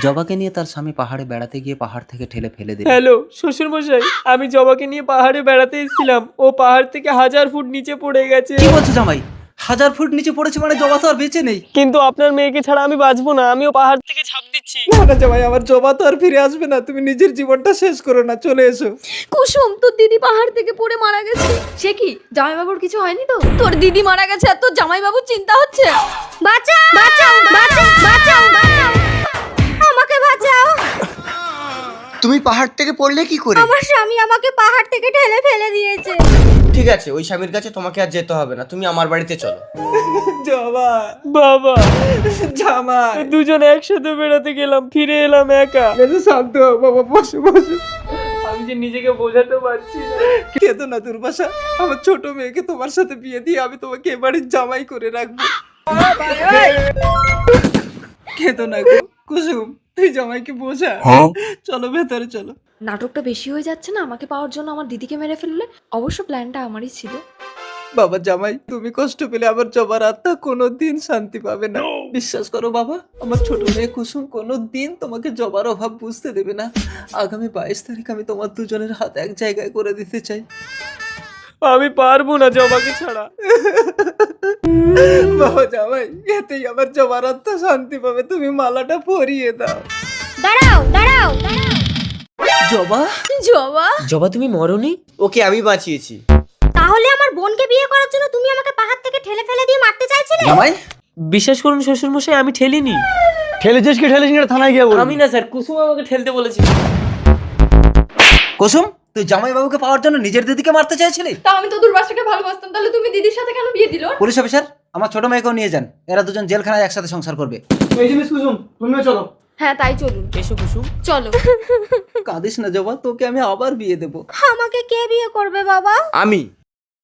জবাকে নিয়ে তার স্বামী পাহাড়ে বেড়াতে গিয়ে পাহাড় থেকে ঠেলে ফেলে দিল। হ্যালো শ্বশুর মশাই, আমি জবাকে নিয়ে পাহাড়ে বেড়াতে এসেছিলাম, ও পাহাড় থেকে 1000 ফুট নিচে পড়ে গেছে। কি বলছো জামাই? 1000 ফুট নিচে পড়েছে মানে জবা তো আর বেঁচে নেই। কিন্তু আপনার মেয়েকে ছাড়া আমি বাঁচবো না, আমিও পাহাড় থেকে ঝাঁপ দিচ্ছি। না না জামাই, আমার জবা তো আর ফিরে আসবে না, তুমি নিজের জীবনটা শেষ করো না, চলে এসো। কুসুম, তোর দিদি পাহাড় থেকে পড়ে মারা গেছে। সে কি, জামাইবাবুর কিছু হয়নি তো? তোর দিদি মারা গেছে আর তোর জামাইবাবুর চিন্তা হচ্ছে? বাঁচাও বাঁচাও বাঁচাও বাঁচাও বাঁচাও, আমাকে বাঁচাও। তুমি পাহাড় থেকে পড়লে কি করে? আমার স্বামী আমাকে পাহাড় থেকে ঠেলে ফেলে দিয়েছে। ঠিক আছে, ওই স্বামীর কাছে তোমাকে আর যেতে হবে না, তুমি আমার বাড়িতে চলো। জবা, বাবা, জামাই, দুজনে একসাথে বেড়াতে গেলাম, ফিরে এলাম একা। এসে শান্ত হও বাবা, বসো বসো। আমি যে নিজেকে বোঝাতে পারছি না। কেঁদো না দুর্বাসা, আমার ছোট মেয়েকে তোমার সাথে বিয়ে দিয়ে আমি তোমাকে এবারে জামাই করে রাখবো। কেঁদো না গো কুসুম, তুই জামাইকে বোঝা। চলো ভেতরে চলো। নাটকটা বেশি হয়ে যাচ্ছে না? আমাকে পাওয়ার জন্য আমার দিদিকে মেরে ফেললে। অবশ্য প্ল্যানটা আমারই ছিল। বাবা জামাই, তুমি কষ্ট পেলে আমার জবার আত্মা কোনোদিন শান্তি পাবে না। বিশ্বাস করো বাবা, আমার ছোট মেয়ে কুসুম কোনোদিন তোমাকে জবার অভাব বুঝতে দেবে না। আগামী 22 তারিখ আমি তোমার দুজনের হাত এক জায়গায় করে দিতে চাই। আমি পারবো না জবাকে ছাড়া। বাবা জামাই, এতেই আমার জবার আত্মা শান্তি পাবে, তুমি মালাটা পরিয়ে দাও। দাঁড়াও দাঁড়াও দাঁড়াও। জবা, জবা, জবা তুমি মরনি? ওকে আমি বাঁচিয়েছি। তাহলে আমার বোনকে বিয়ে করার জন্য তুমি আমাকে পাহাড় থেকে ঠেলে ফেলে দিয়ে মারতে চাইছিলে? জামাই, বিশ্বাস করুন শ্বশুর মশাই, আমি ঠেলিনি। ঠেলেছিস কি ঠেলেছিস না থানায় গিয়ে বল। আমি না স্যার, কুসুম আমাকে ঠেলতে বলেছিল। কুসুম, তুই জামাইবাবুকে পাওয়ার জন্য নিজের দিদিকে মারতে চাইছিলি? তা আমি তো দুর্বাসাকে ভালোবাসতাম, তাহলে তুমি দিদির সাথে কেন বিয়ে দিল? পুলিশ অফিসার, আমার ছোট মেয়েকেও নিয়ে যান, এরা দুজন জেলখানায় একসাথে সংসার করবে। এই জিনিস কুসুম, তুমিও চলো। হ্যাঁ তাই চলুন। এসো কুসুম। চলো। কাঁদিস না জবা, তোকে আমি আবার বিয়ে দেবো। আমাকে কে বিয়ে করবে বাবা? আমি